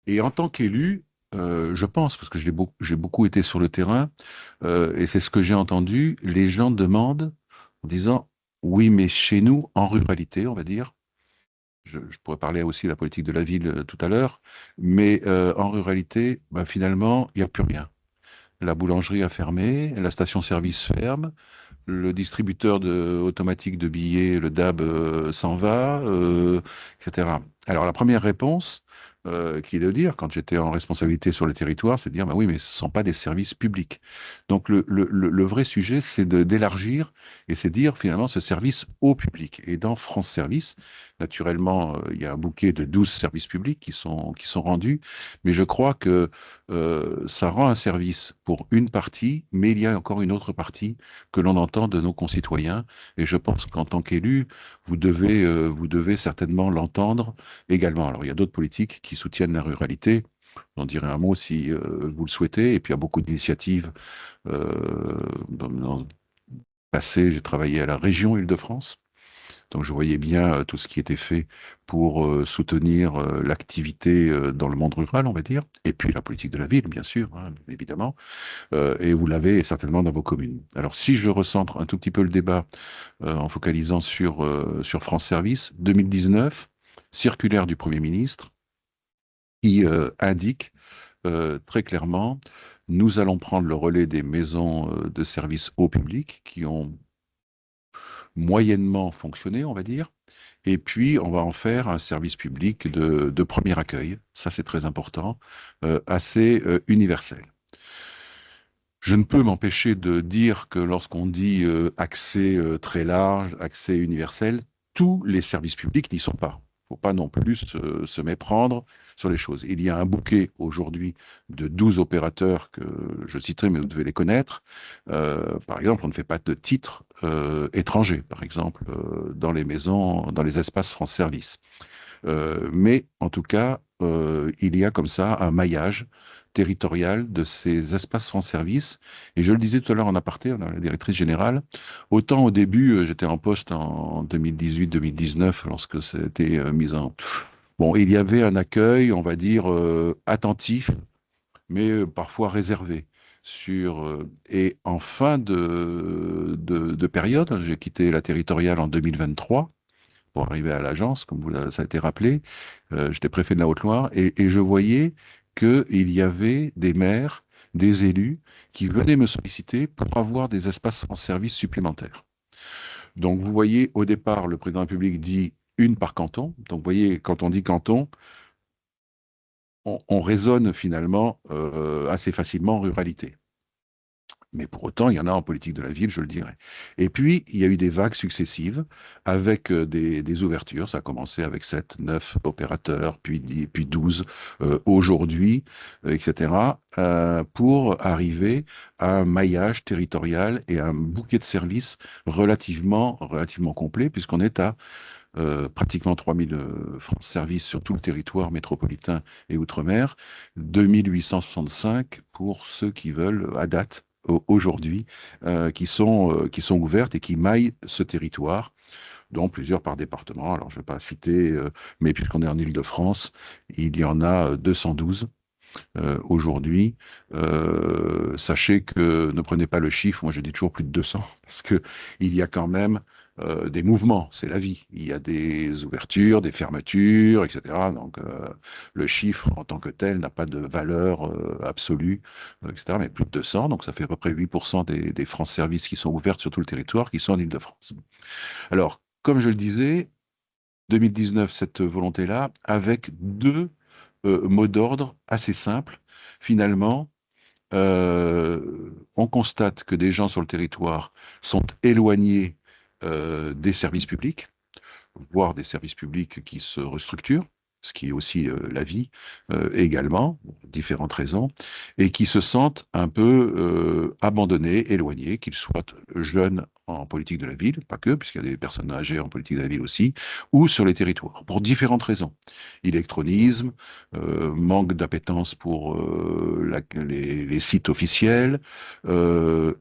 Et en tant qu'élu, je pense, parce que j'ai beaucoup été sur le terrain, et c'est ce que j'ai entendu, les gens demandent en disant, oui, mais chez nous, en ruralité, on va dire, je pourrais parler aussi de la politique de la ville tout à l'heure, mais en ruralité, bah, finalement, il n'y a plus rien. La boulangerie a fermé, la station-service ferme, le distributeur automatique de billets, le DAB, s'en va, etc. Alors la première réponse, qui est de dire, quand j'étais en responsabilité sur le territoire, c'est de dire, bah oui, mais ce ne sont pas des services publics. Donc le vrai sujet, c'est d'élargir et c'est dire finalement ce service au public. Et dans France Service, naturellement, il y a un bouquet de 12 services publics qui sont rendus, mais je crois que ça rend un service pour une partie, mais il y a encore une autre partie que l'on entend de nos concitoyens. Et je pense qu'en tant qu'élu, vous devez certainement l'entendre également. Alors, il y a d'autres politiques qui soutiennent la ruralité. J'en dirai un mot si vous le souhaitez. Et puis, il y a beaucoup d'initiatives. Dans le passé, j'ai travaillé à la région Île-de-France. Donc je voyais bien tout ce qui était fait pour soutenir l'activité dans le monde rural, on va dire, et puis la politique de la ville, bien sûr, hein, évidemment. Et vous l'avez certainement dans vos communes. Alors, si je recentre un tout petit peu le débat en focalisant sur France Service, 2019, circulaire du Premier ministre qui indique très clairement, nous allons prendre le relais des maisons de services au public qui ont moyennement fonctionné, on va dire, et puis on va en faire un service public de premier accueil, ça c'est très important, assez universel. Je ne peux m'empêcher de dire que lorsqu'on dit accès très large, accès universel, tous les services publics n'y sont pas. Il ne faut pas non plus se méprendre sur les choses. Il y a un bouquet aujourd'hui de 12 opérateurs que je citerai, mais vous devez les connaître. Par exemple, on ne fait pas de titres étrangers, par exemple, dans les maisons, dans les espaces France Service. Mais en tout cas, il y a comme ça un maillage territorial de ces espaces France Service. Et je le disais tout à l'heure en aparté, on a la directrice générale, autant au début, j'étais en poste en 2018-2019, lorsque c'était mis en... Bon, il y avait un accueil, on va dire, attentif, mais parfois réservé. Et en fin de période, j'ai quitté la territoriale en 2023 pour arriver à l'agence, comme ça a été rappelé. J'étais préfet de la Haute-Loire et je voyais qu'il y avait des maires, des élus qui venaient me solliciter pour avoir des espaces en service supplémentaires. Donc, vous voyez, au départ, le président de la République dit une par canton. Donc, vous voyez, quand on dit canton, on raisonne finalement assez facilement en ruralité. Mais pour autant, il y en a en politique de la ville, je le dirais. Et puis, il y a eu des vagues successives avec des ouvertures. Ça a commencé avec 7, 9 opérateurs, puis 10, puis 12 aujourd'hui, etc., pour arriver à un maillage territorial et à un bouquet de services relativement complet, puisqu'on est à pratiquement 3000 France Services sur tout le territoire métropolitain et outre-mer, 2865 pour ceux qui veulent, à date, aujourd'hui, qui sont ouvertes et qui maillent ce territoire, dont plusieurs par département. Alors, je ne vais pas citer, mais puisqu'on est en Île-de-France, il y en a 212 aujourd'hui. Sachez que ne prenez pas le chiffre, moi je dis toujours plus de 200, parce que il y a quand même des mouvements, c'est la vie. Il y a des ouvertures, des fermetures, etc. Donc le chiffre en tant que tel n'a pas de valeur absolue, etc. Mais plus de 200, donc ça fait à peu près 8% des France Services qui sont ouvertes sur tout le territoire, qui sont en Île-de-France. Alors, comme je le disais, 2019, cette volonté-là, avec deux mots d'ordre assez simples. Finalement, on constate que des gens sur le territoire sont éloignés des services publics, voire des services publics qui se restructurent, ce qui est aussi la vie également, pour différentes raisons, et qui se sentent un peu abandonnés, éloignés, qu'ils soient jeunes en politique de la ville, pas que, puisqu'il y a des personnes âgées en politique de la ville aussi, ou sur les territoires, pour différentes raisons. Électronisme, manque d'appétence pour les sites officiels,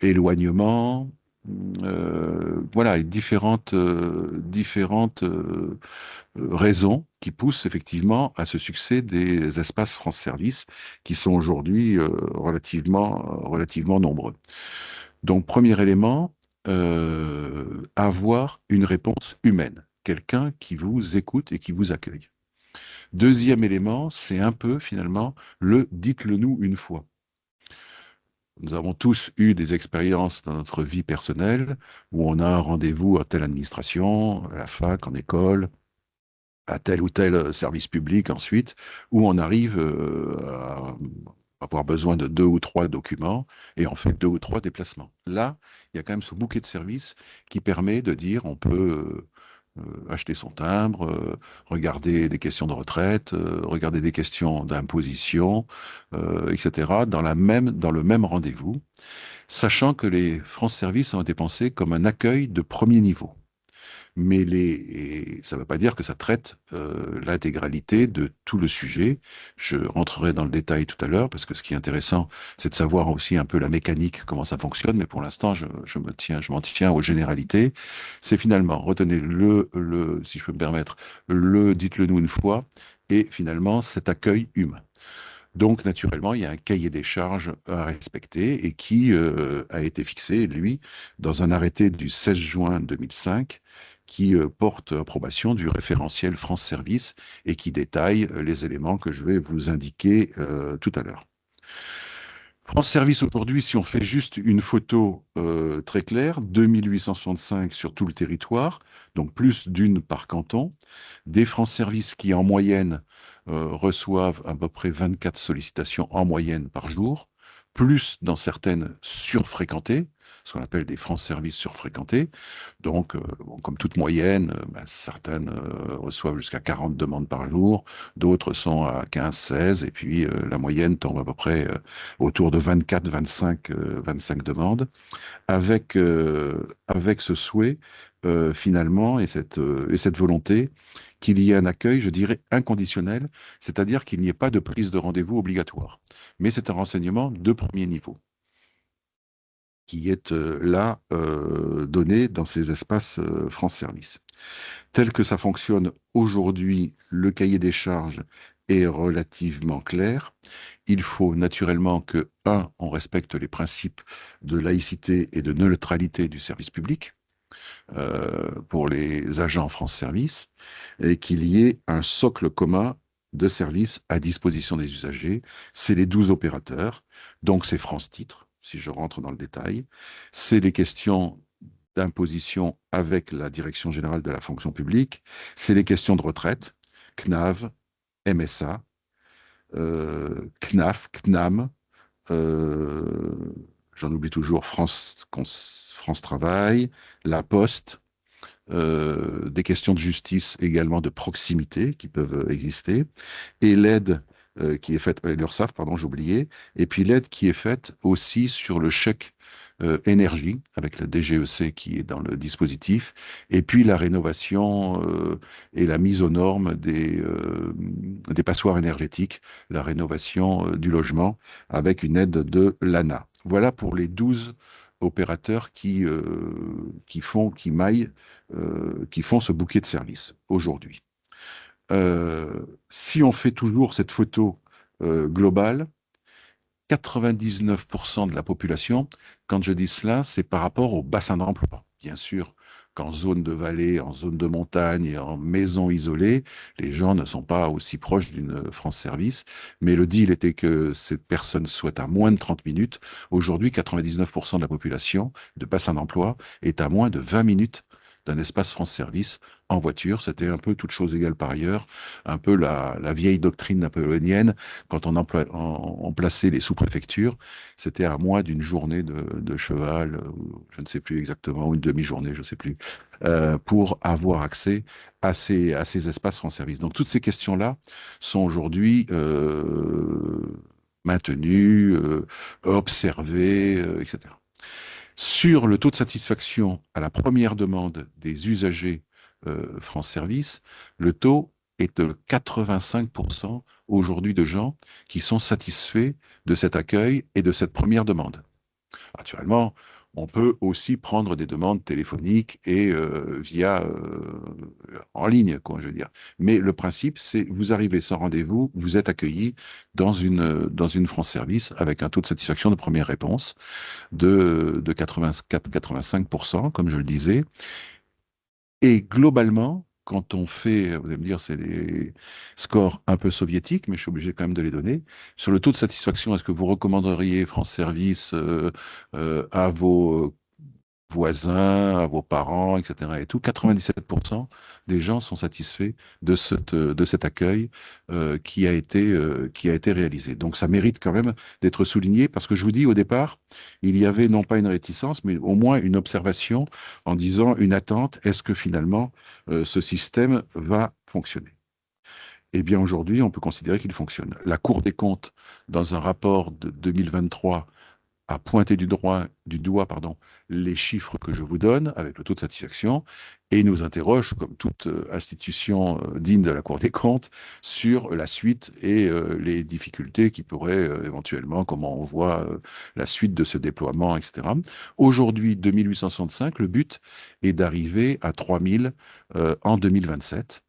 éloignement, voilà, et différentes raisons qui poussent effectivement à ce succès des espaces France Service qui sont aujourd'hui relativement nombreux. Donc, premier élément, avoir une réponse humaine, quelqu'un qui vous écoute et qui vous accueille. Deuxième élément, c'est un peu finalement le dites-le nous une fois. Nous avons tous eu des expériences dans notre vie personnelle où on a un rendez-vous à telle administration, à la fac, en école, à tel ou tel service public ensuite, où on arrive à avoir besoin de deux ou trois documents et on fait deux ou trois déplacements. Là, il y a quand même ce bouquet de services qui permet de dire on peut acheter son timbre, regarder des questions de retraite, regarder des questions d'imposition, etc., dans le même rendez-vous, sachant que les France Services ont été pensés comme un accueil de premier niveau. Mais ça ne veut pas dire que ça traite l'intégralité de tout le sujet. Je rentrerai dans le détail tout à l'heure, parce que ce qui est intéressant, c'est de savoir aussi un peu la mécanique, comment ça fonctionne, mais pour l'instant, je m'en tiens aux généralités. C'est finalement, retenez si je peux me permettre, dites-le nous une fois, et finalement, cet accueil humain. Donc, naturellement, il y a un cahier des charges à respecter et qui a été fixé, lui, dans un arrêté du 16 juin 2005 qui porte approbation du référentiel France Service et qui détaille les éléments que je vais vous indiquer tout à l'heure. France Service aujourd'hui, si on fait juste une photo très claire, 2865 sur tout le territoire, donc plus d'une par canton, des France Service qui en moyenne reçoivent à peu près 24 sollicitations en moyenne par jour, plus dans certaines surfréquentées, ce qu'on appelle des France Service surfréquentés. Donc, bon, comme toute moyenne, ben, certaines reçoivent jusqu'à 40 demandes par jour, d'autres sont à 15-16, et puis la moyenne tombe à peu près autour de 24-25 demandes, avec ce souhait, finalement, et cette volonté qu'il y ait un accueil, je dirais, inconditionnel, c'est-à-dire qu'il n'y ait pas de prise de rendez-vous obligatoire. Mais c'est un renseignement de premier niveau qui est là donné dans ces espaces France Service. Tel que ça fonctionne aujourd'hui, le cahier des charges est relativement clair. Il faut naturellement que, un, on respecte les principes de laïcité et de neutralité du service public pour les agents France Service, et qu'il y ait un socle commun de services à disposition des usagers. C'est les 12 opérateurs, donc c'est France Titres, si je rentre dans le détail. C'est les questions d'imposition avec la Direction générale de la fonction publique. C'est les questions de retraite, CNAV, MSA, CNAF, CNAM, euh, j'en oublie toujours, France Travail, La Poste, des questions de justice également de proximité qui peuvent exister, et l'aide qui est faite, l'URSSAF, pardon, j'ai oublié, et puis l'aide qui est faite aussi sur le chèque énergie, avec la DGEC qui est dans le dispositif, et puis la rénovation et la mise aux normes des passoires énergétiques, la rénovation du logement, avec une aide de l'ANA. Voilà pour les 12 opérateurs qui font ce bouquet de services aujourd'hui. Si on fait toujours cette photo globale, 99% de la population, quand je dis cela, c'est par rapport au bassin d'emploi. Bien sûr qu'en zone de vallée, en zone de montagne et en maison isolée, les gens ne sont pas aussi proches d'une France Service, mais le deal était que cette personne soit à moins de 30 minutes. Aujourd'hui, 99% de la population de bassin d'emploi est à moins de 20 minutes d'un espace France Service en voiture. C'était un peu toute chose égale par ailleurs, un peu la vieille doctrine napoléonienne. Quand on plaçait les sous-préfectures, c'était à moins d'une journée de cheval, je ne sais plus exactement, ou une demi-journée, je ne sais plus, pour avoir accès à ces espaces France Service. Donc toutes ces questions-là sont aujourd'hui maintenues, observées, etc. Sur le taux de satisfaction à la première demande des usagers France Service, le taux est de 85% aujourd'hui de gens qui sont satisfaits de cet accueil et de cette première demande. Naturellement, On peut aussi prendre des demandes téléphoniques et via en ligne, quoi, je veux dire. Mais le principe, c'est vous arrivez sans rendez-vous, vous êtes accueilli dans une France Service avec un taux de satisfaction de première réponse de 84-85%, comme je le disais. Et globalement, quand on fait, vous allez me dire, c'est des scores un peu soviétiques, mais je suis obligé quand même de les donner. Sur le taux de satisfaction, est-ce que vous recommanderiez France Service à vos voisins, à vos parents, etc. et tout, 97% des gens sont satisfaits de cet accueil qui a été réalisé. Donc ça mérite quand même d'être souligné parce que je vous dis au départ, il y avait non pas une réticence, mais au moins une observation en disant une attente, est-ce que finalement ce système va fonctionner? Eh bien aujourd'hui, on peut considérer qu'il fonctionne. La Cour des comptes, dans un rapport de 2023, à pointer du doigt pardon, les chiffres que je vous donne avec le taux de satisfaction et nous interroge, comme toute institution digne de la Cour des comptes, sur la suite et les difficultés qui pourraient éventuellement, comment on voit la suite de ce déploiement, etc. Aujourd'hui, 2865, le but est d'arriver à 3000 en 2027.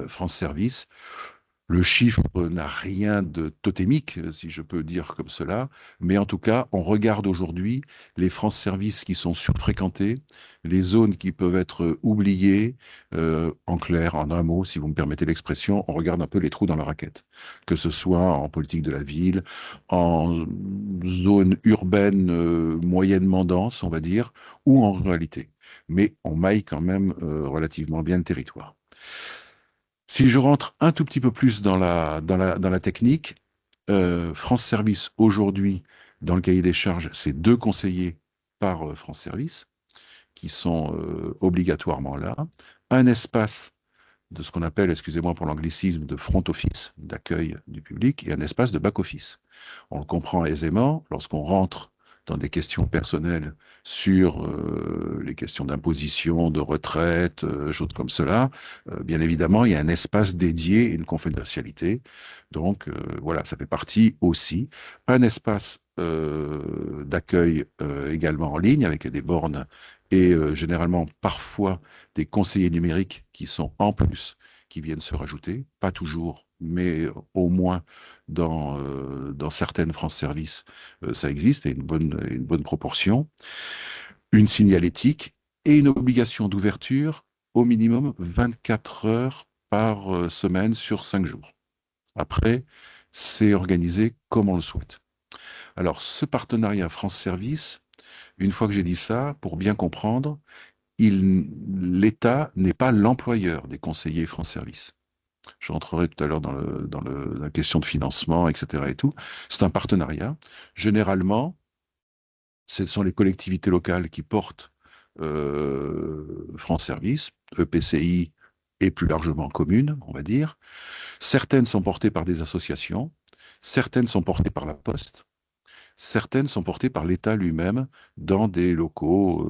France Service. Le chiffre n'a rien de totémique, si je peux dire comme cela, mais en tout cas, on regarde aujourd'hui les France Services qui sont surfréquentés, les zones qui peuvent être oubliées, en clair, en un mot, si vous me permettez l'expression, on regarde un peu les trous dans la raquette, que ce soit en politique de la ville, en zone urbaine moyennement dense, on va dire, ou en ruralité. Mais on maille quand même relativement bien le territoire. Si je rentre un tout petit peu plus dans la technique, France Service aujourd'hui, dans le cahier des charges, c'est 2 conseillers par France Service qui sont obligatoirement là. Un espace de ce qu'on appelle, excusez-moi pour l'anglicisme, de front office, d'accueil du public, et un espace de back office. On le comprend aisément lorsqu'on rentre dans des questions personnelles sur les questions d'imposition, de retraite, choses comme cela. Bien évidemment, il y a un espace dédié et une confidentialité. Donc voilà, ça fait partie aussi. Un espace d'accueil également en ligne avec des bornes et généralement parfois des conseillers numériques qui sont en plus, qui viennent se rajouter, pas toujours, mais au moins dans certaines France Service, ça existe, et une bonne proportion, une signalétique et une obligation d'ouverture au minimum 24 heures par semaine sur 5 jours. Après, c'est organisé comme on le souhaite. Alors, ce partenariat France Service, une fois que j'ai dit ça, pour bien comprendre, l'État n'est pas l'employeur des conseillers France Service. Je rentrerai tout à l'heure la question de financement, etc. et tout. C'est un partenariat. Généralement, ce sont les collectivités locales qui portent France Service, EPCI et plus largement communes, on va dire. Certaines sont portées par des associations, certaines sont portées par la Poste, certaines sont portées par l'État lui-même dans des locaux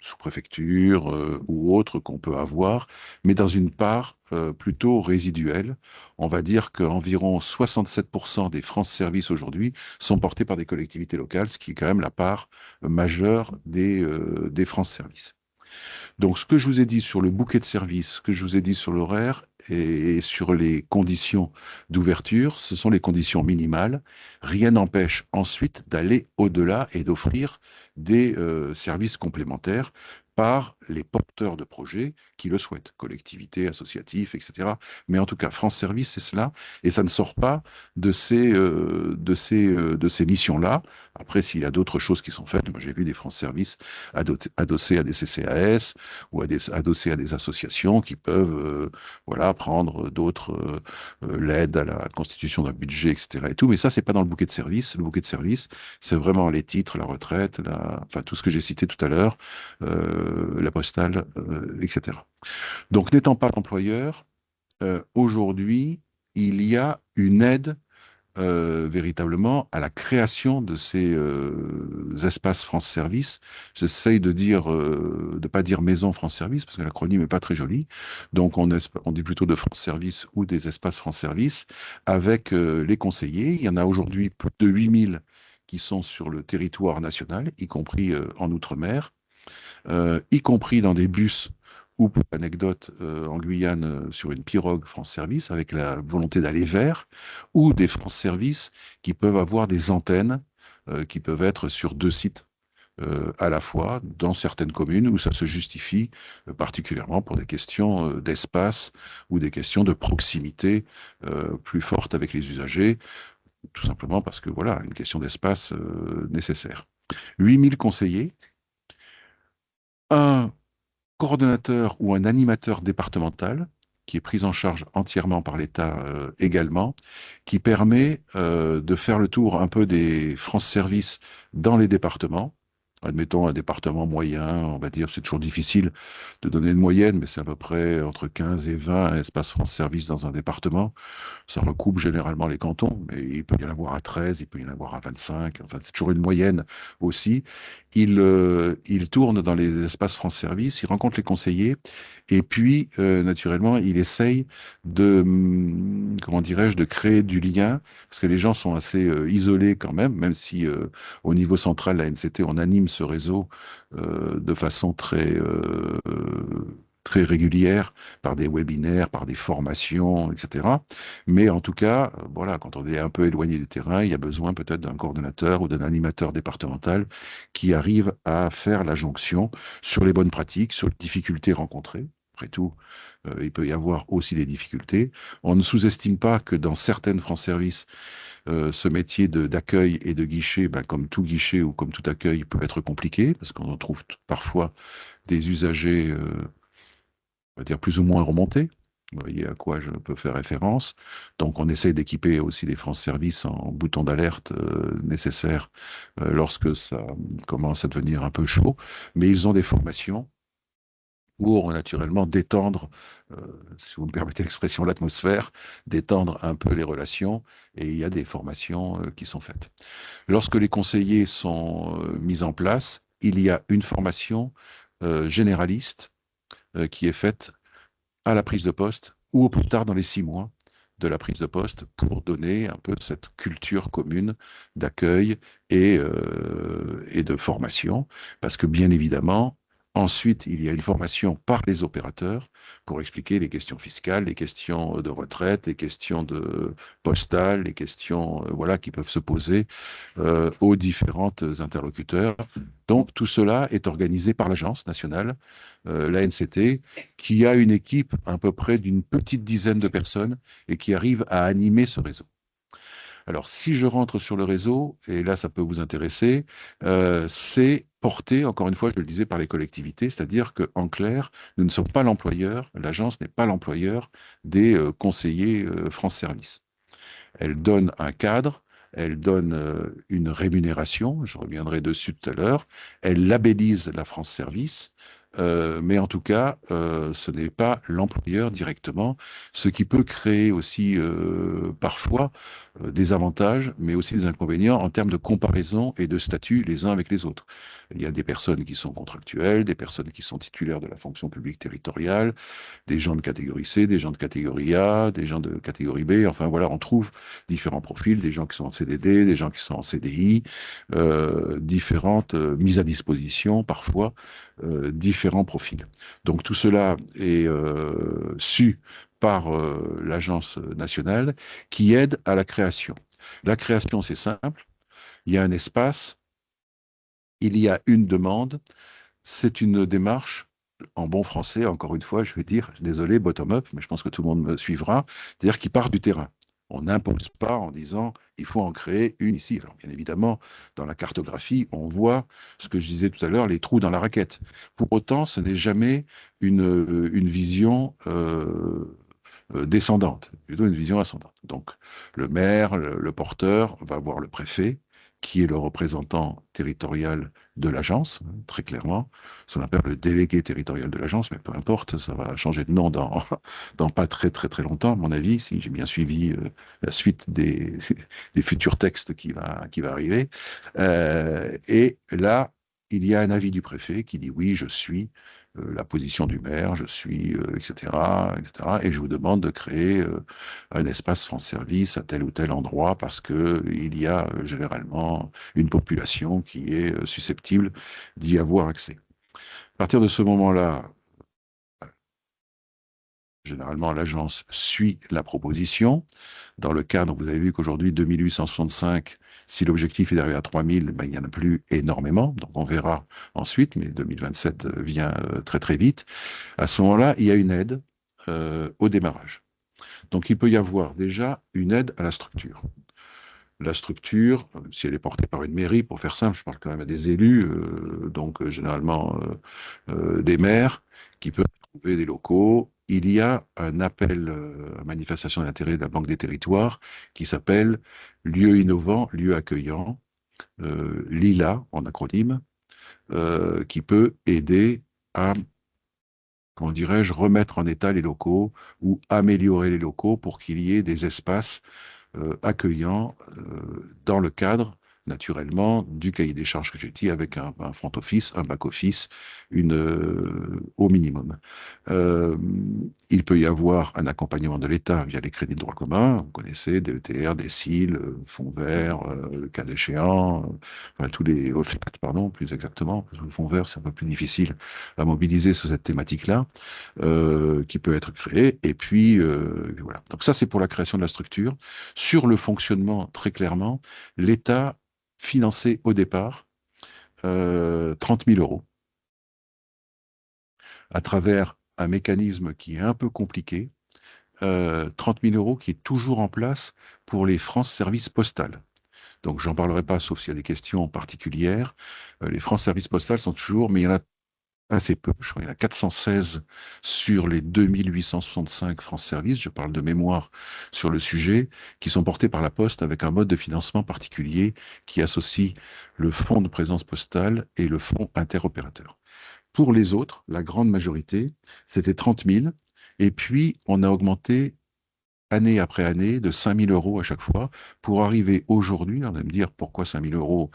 sous-préfecture ou autres qu'on peut avoir, mais dans une part plutôt résiduelle. On va dire qu'environ 67% des France Services aujourd'hui sont portés par des collectivités locales, ce qui est quand même la part majeure des France Services. Donc, ce que je vous ai dit sur le bouquet de services, ce que je vous ai dit sur l'horaire et sur les conditions d'ouverture, ce sont les conditions minimales. Rien n'empêche ensuite d'aller au-delà et d'offrir des services complémentaires par les porteurs de projets qui le souhaitent, collectivités, associatifs, etc. Mais en tout cas, France Service, c'est cela, et ça ne sort pas de ces missions-là. Après, s'il y a d'autres choses qui sont faites, moi j'ai vu des France Service adossés à des CCAS, ou adossés à des associations qui peuvent voilà, prendre d'autres, l'aide à la constitution d'un budget, etc. et tout. Mais ça, c'est pas dans le bouquet de services. Le bouquet de services, c'est vraiment les titres, la retraite, enfin, tout ce que j'ai cité tout à l'heure, la postale, etc. Donc, n'étant pas l'employeur, aujourd'hui, il y a une aide véritablement à la création de ces espaces France Service. J'essaye de dire, de pas dire maison France Service parce que l'acronyme n'est pas très joli. Donc on dit plutôt de France Service ou des espaces France Service avec les conseillers. Il y en a aujourd'hui plus de 8000 qui sont sur le territoire national, y compris en Outre-mer, y compris dans des bus ou, pour l'anecdote, en Guyane, sur une pirogue France Service, avec la volonté d'aller vers, ou des France Service qui peuvent avoir des antennes qui peuvent être sur 2 sites à la fois dans certaines communes où ça se justifie particulièrement pour des questions d'espace ou des questions de proximité plus fortes avec les usagers, tout simplement parce que voilà, une question d'espace nécessaire. 8000 conseillers, un coordonnateur ou un animateur départemental qui est pris en charge entièrement par l'État également, qui permet de faire le tour un peu des France Service dans les départements. Admettons un département moyen, on va dire, c'est toujours difficile de donner une moyenne, mais c'est à peu près entre 15 et 20 espaces France Service dans un département. Ça recoupe généralement les cantons, mais il peut y en avoir à 13, il peut y en avoir à 25, enfin c'est toujours une moyenne aussi. Il tourne dans les espaces France Service, il rencontre les conseillers, et puis naturellement il essaye de, comment dirais-je, de créer du lien, parce que les gens sont assez isolés quand même si au niveau central, la NCT, on anime ce réseau de façon très régulière, par des webinaires, par des formations, etc. Mais en tout cas, voilà, quand on est un peu éloigné du terrain, il y a besoin peut-être d'un coordonnateur ou d'un animateur départemental qui arrive à faire la jonction sur les bonnes pratiques, sur les difficultés rencontrées. Après tout, il peut y avoir aussi des difficultés. On ne sous-estime pas que dans certaines France Service, ce métier d'accueil et de guichet, ben, comme tout guichet ou comme tout accueil, peut être compliqué, parce qu'on en trouve parfois des usagers, on va dire, plus ou moins remontés. Vous voyez à quoi je peux faire référence. Donc, on essaye d'équiper aussi des France Service en boutons d'alerte nécessaires lorsque ça commence à devenir un peu chaud. Mais ils ont des formations pour naturellement détendre, euh, si vous me permettez l'expression, l'atmosphère, détendre un peu les relations. Et il y a des formations qui sont faites. Lorsque les conseillers sont mis en place, il y a une formation généraliste qui est faite à la prise de poste ou au plus tard dans les 6 mois de la prise de poste pour donner un peu cette culture commune d'accueil et de formation. Parce que bien évidemment, ensuite, il y a une formation par les opérateurs pour expliquer les questions fiscales, les questions de retraite, les questions de postales, les questions voilà, qui peuvent se poser aux différentes interlocuteurs. Donc tout cela est organisé par l'Agence nationale, la NCT, qui a une équipe à peu près d'une petite dizaine de personnes et qui arrive à animer ce réseau. Alors, si je rentre sur le réseau, et là, ça peut vous intéresser, c'est porté, encore une fois, je le disais, par les collectivités, c'est-à-dire qu'en clair, nous ne sommes pas l'employeur, l'agence n'est pas l'employeur des conseillers France Service. Elle donne un cadre, elle donne une rémunération, je reviendrai dessus tout à l'heure, elle labellise la France Service, mais en tout cas, ce n'est pas l'employeur directement, ce qui peut créer aussi parfois des avantages, mais aussi des inconvénients en termes de comparaison et de statut les uns avec les autres. Il y a des personnes qui sont contractuelles, des personnes qui sont titulaires de la fonction publique territoriale, des gens de catégorie C, des gens de catégorie A, des gens de catégorie B. Enfin voilà, on trouve différents profils, des gens qui sont en CDD, des gens qui sont en CDI, différentes mises à disposition parfois, différents profils. Donc tout cela est su par l'agence nationale qui aide à la création. La création, c'est simple. Il y a un espace, il y a une demande, c'est une démarche, en bon français, encore une fois, je vais dire, désolé, bottom-up, mais je pense que tout le monde me suivra, c'est-à-dire qui part du terrain. On n'impose pas en disant il faut en créer une ici. Alors, bien évidemment, dans la cartographie, on voit ce que je disais tout à l'heure, les trous dans la raquette. Pour autant, ce n'est jamais une vision descendante, plutôt une vision ascendante. Donc, le maire, le porteur va voir le préfet, qui est le représentant territorial de l'agence, très clairement. Ce qu'on appelle le délégué territorial de l'agence, mais peu importe, ça va changer de nom dans pas très très très longtemps, à mon avis, si j'ai bien suivi la suite des futurs textes qui va arriver. Et là, il y a un avis du préfet qui dit oui, je suis. la position du maire, je suis, etc., etc. Et je vous demande de créer un espace France Service à tel ou tel endroit parce que il y a généralement une population qui est susceptible d'y avoir accès. À partir de ce moment-là, généralement, l'agence suit la proposition. Dans le cadre, vous avez vu qu'aujourd'hui, 2865, si l'objectif est d'arriver à 3000, ben, il n'y en a plus énormément. Donc, on verra ensuite, mais 2027 vient très, très vite. À ce moment-là, il y a une aide au démarrage. Donc, il peut y avoir déjà une aide à la structure. La structure, si elle est portée par une mairie, pour faire simple, je parle quand même à des élus, donc généralement des maires, qui peuvent trouver des locaux. Il y a un appel à manifestation d'intérêt de la Banque des Territoires qui s'appelle Lieu innovant, lieu accueillant, LILA en acronyme, qui peut aider à, comment dirais-je, remettre en état les locaux ou améliorer les locaux pour qu'il y ait des espaces accueillant dans le cadre, naturellement, du cahier des charges que j'ai dit, avec un front office, un back office, au minimum. Euh, il peut y avoir un accompagnement de l'État via les crédits de droit commun. Vous connaissez DETR, DSIL, Fonds vert, le cas échéant, enfin, tous les OFLAT, pardon, plus exactement, parce que le Fonds vert, c'est un peu plus difficile à mobiliser sur cette thématique-là, qui peut être créée. Et puis, voilà. Donc ça, c'est pour la création de la structure. Sur le fonctionnement, très clairement, l'État finançait au départ 30 000 euros à travers un mécanisme qui est un peu compliqué, 30 000 euros qui est toujours en place pour les France Services Postal. Donc, j'en parlerai pas, sauf s'il y a des questions particulières. Les France Services Postal sont toujours, mais il y en a assez peu. Je crois qu'il y en a 416 sur les 2865 France Service, je parle de mémoire sur le sujet, qui sont portés par la Poste avec un mode de financement particulier qui associe le fonds de présence postale et le fonds interopérateur. Pour les autres, la grande majorité, c'était 30 000. Et puis, on a augmenté année après année de 5 000 euros à chaque fois pour arriver aujourd'hui, on va me dire pourquoi 5 000 euros.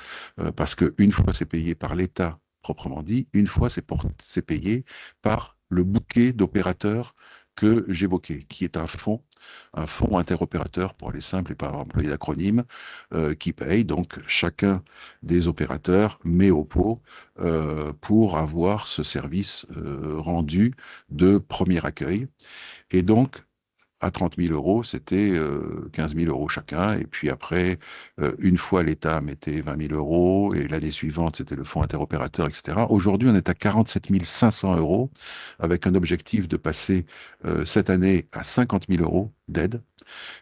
Parce qu'une fois c'est payé par l'État proprement dit, une fois c'est payé par le bouquet d'opérateurs que j'évoquais, qui est un fonds interopérateur pour aller simple et pas employer d'acronyme, qui paye. Donc chacun des opérateurs met au pot pour avoir ce service rendu de premier accueil. Et donc, à 30 000 euros, c'était 15 000 euros chacun. Et puis après, une fois l'État mettait 20 000 euros et l'année suivante, c'était le fonds interopérateur, etc. Aujourd'hui, on est à 47 500 euros avec un objectif de passer cette année à 50 000 euros d'aide,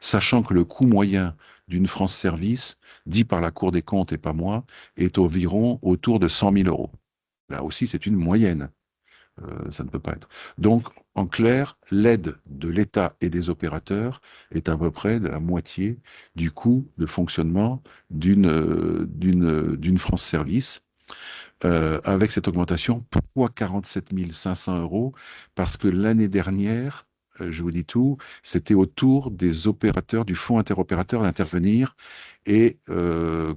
sachant que le coût moyen d'une France Service, dit par la Cour des comptes et pas moi, est environ autour de 100 000 euros. Là aussi, c'est une moyenne. Ça ne peut pas être. Donc, en clair, l'aide de l'État et des opérateurs est à peu près de la moitié du coût de fonctionnement d'une France Service. Avec cette augmentation, pourquoi 47 500 euros? Parce que l'année dernière, je vous dis tout, c'était au tour des opérateurs du fonds interopérateur d'intervenir et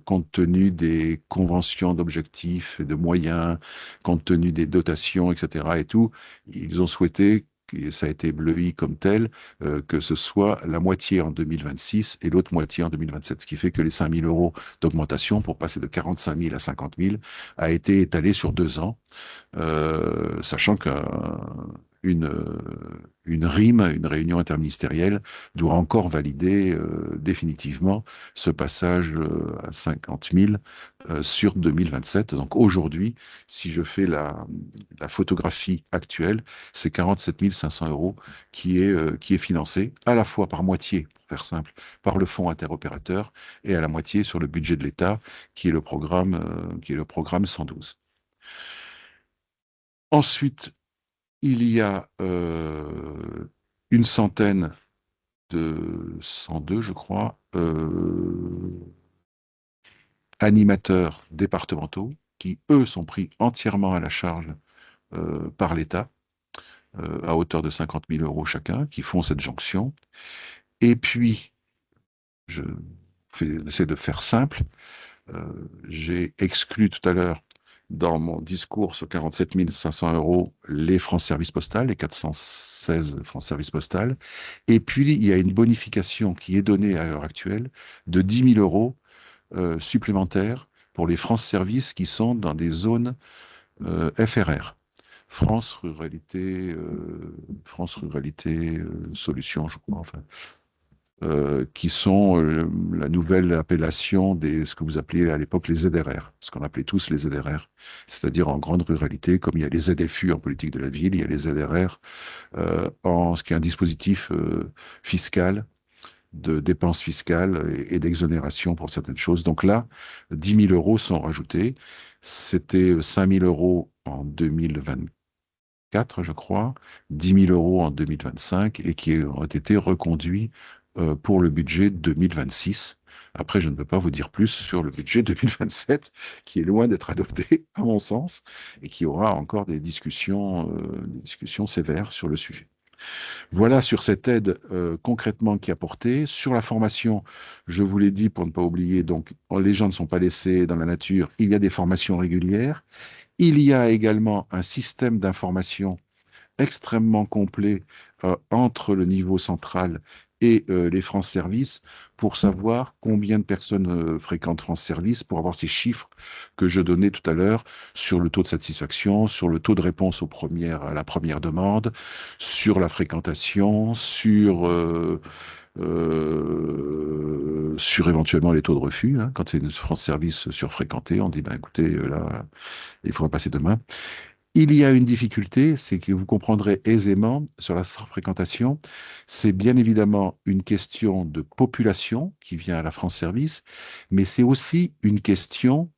compte tenu des conventions d'objectifs et de moyens, compte tenu des dotations, etc. et tout, ils ont souhaité, et ça a été bleui comme tel, que ce soit la moitié en 2026 et l'autre moitié en 2027, ce qui fait que les 5 000 euros d'augmentation pour passer de 45 000 à 50 000 a été étalé sur 2 ans, sachant qu'une RIM, une réunion interministérielle, doit encore valider définitivement ce passage à 50 000 sur 2027. Donc aujourd'hui, si je fais la photographie actuelle, c'est 47 500 euros qui est financé à la fois par moitié, pour faire simple, par le fonds interopérateur et à la moitié sur le budget de l'État, qui est le programme 112. Ensuite, il y a une centaine de 102, je crois, animateurs départementaux qui, eux, sont pris entièrement à la charge par l'État, à hauteur de 50 000 euros chacun, qui font cette jonction. Et puis, j'essaie de faire simple, j'ai exclu tout à l'heure dans mon discours sur 47 500 euros les francs service postal, les 416 francs service postal. Et puis, il y a une bonification qui est donnée à l'heure actuelle de 10 000 euros supplémentaires pour les francs service qui sont dans des zones FRR. France Ruralité Solutions, je crois, enfin, qui sont la nouvelle appellation des ce que vous appeliez à l'époque les ZRR, ce qu'on appelait tous les ZRR, c'est-à-dire en grande ruralité, comme il y a les ZFU en politique de la ville, il y a les ZRR en ce qui est un dispositif fiscal de dépenses fiscales et d'exonération pour certaines choses. Donc là, 10 000 euros sont rajoutés. C'était 5 000 euros en 2024, je crois, 10 000 euros en 2025 et qui ont été reconduits pour le budget 2026. Après, je ne peux pas vous dire plus sur le budget 2027, qui est loin d'être adopté, à mon sens, et qui aura encore des discussions sévères sur le sujet. Voilà sur cette aide concrètement qui est apportée. Sur la formation, je vous l'ai dit pour ne pas oublier, donc les gens ne sont pas laissés dans la nature, il y a des formations régulières. Il y a également un système d'information extrêmement complet entre le niveau central et les France Service pour savoir combien de personnes fréquentent France Service, pour avoir ces chiffres que je donnais tout à l'heure sur le taux de satisfaction, sur le taux de réponse à la première demande, sur la fréquentation, sur éventuellement les taux de refus. Hein. Quand c'est une France Service surfréquentée, on dit, ben, écoutez, là, il faudra passer demain. Il y a une difficulté, c'est que vous comprendrez aisément sur la fréquentation, c'est bien évidemment une question de population qui vient à la France Service, mais c'est aussi une question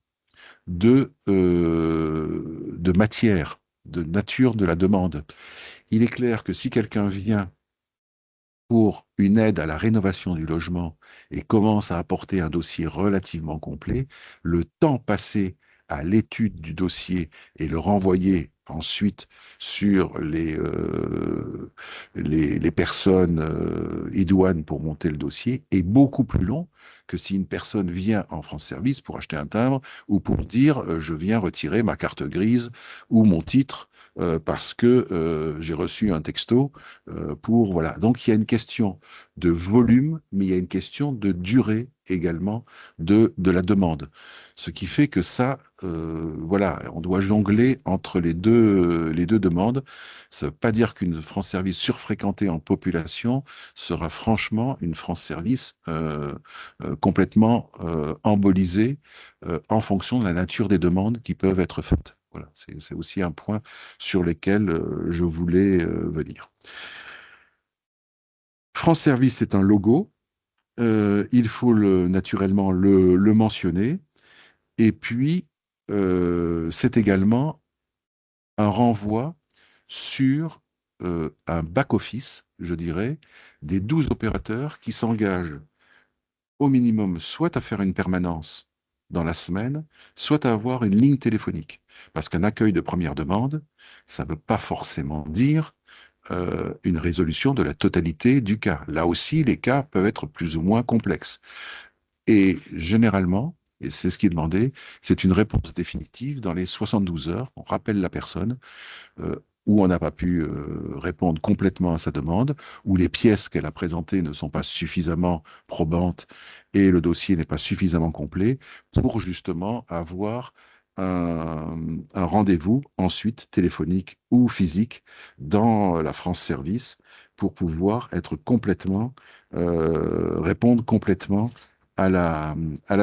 de matière, de nature de la demande. Il est clair que si quelqu'un vient pour une aide à la rénovation du logement et commence à apporter un dossier relativement complet, le temps passé à l'étude du dossier et le renvoyer ensuite sur les personnes idoines pour monter le dossier est beaucoup plus long que si une personne vient en France Service pour acheter un timbre ou pour dire je viens retirer ma carte grise ou mon titre parce que j'ai reçu un texto pour voilà. Donc il y a une question de volume, mais il y a une question de durée également de la demande. Ce qui fait que ça, voilà, on doit jongler entre les deux demandes. Ça ne veut pas dire qu'une France Service surfréquentée en population sera franchement une France Service complètement embolisée en fonction de la nature des demandes qui peuvent être faites. Voilà, c'est aussi un point sur lequel je voulais venir. France Service est un logo. Il faut naturellement le mentionner. Et puis, c'est également un renvoi sur un back-office, je dirais, des 12 opérateurs qui s'engagent au minimum soit à faire une permanence dans la semaine, soit à avoir une ligne téléphonique. Parce qu'un accueil de première demande, ça ne veut pas forcément dire une résolution de la totalité du cas. Là aussi, les cas peuvent être plus ou moins complexes. Et généralement, et c'est ce qui est demandé, c'est une réponse définitive dans les 72 heures. On rappelle la personne euh, où on n'a pas pu répondre complètement à sa demande, où les pièces qu'elle a présentées ne sont pas suffisamment probantes et le dossier n'est pas suffisamment complet pour justement avoir un rendez-vous ensuite téléphonique ou physique dans la France Service pour pouvoir être complètement, répondre complètement à la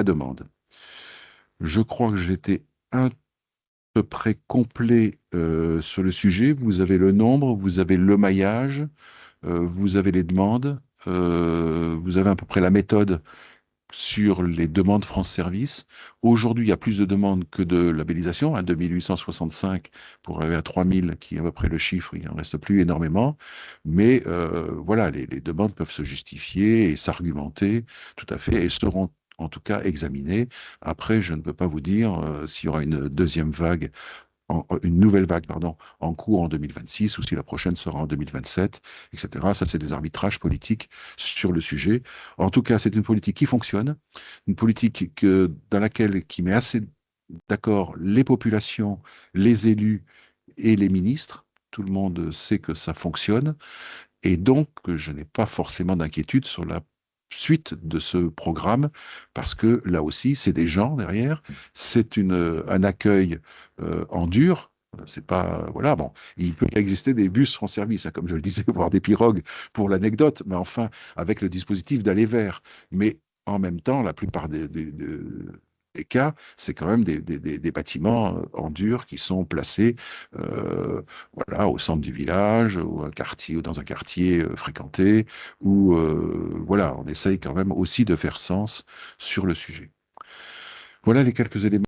demande. Je crois que j'étais un peu près complet sur le sujet. Vous avez le nombre, vous avez le maillage, vous avez les demandes, vous avez à peu près la méthode sur les demandes France Service. Aujourd'hui, il y a plus de demandes que de labellisation, hein, 2865 pour arriver à 3000, qui est à peu près le chiffre, il n'en reste plus énormément. Mais voilà, les demandes peuvent se justifier et s'argumenter tout à fait et seront en tout cas examinées. Après, je ne peux pas vous dire s'il y aura une deuxième vague une nouvelle vague pardon, en cours en 2026 ou si la prochaine sera en 2027, etc. Ça, c'est des arbitrages politiques sur le sujet. En tout cas, c'est une politique qui fonctionne, une politique dans laquelle qui met assez d'accord les populations, les élus et les ministres. Tout le monde sait que ça fonctionne. Et donc, je n'ai pas forcément d'inquiétude sur la suite de ce programme, parce que là aussi, c'est des gens derrière, c'est un accueil en dur. C'est pas, voilà, bon, il peut exister des bus France Service, hein, comme je le disais, voire des pirogues pour l'anecdote, mais enfin, avec le dispositif d'aller vers. Mais en même temps, la plupart des cas, c'est quand même des bâtiments en dur qui sont placés voilà, au centre du village, ou un quartier, ou dans un quartier fréquenté, où voilà, on essaye quand même aussi de faire sens sur le sujet. Voilà les quelques éléments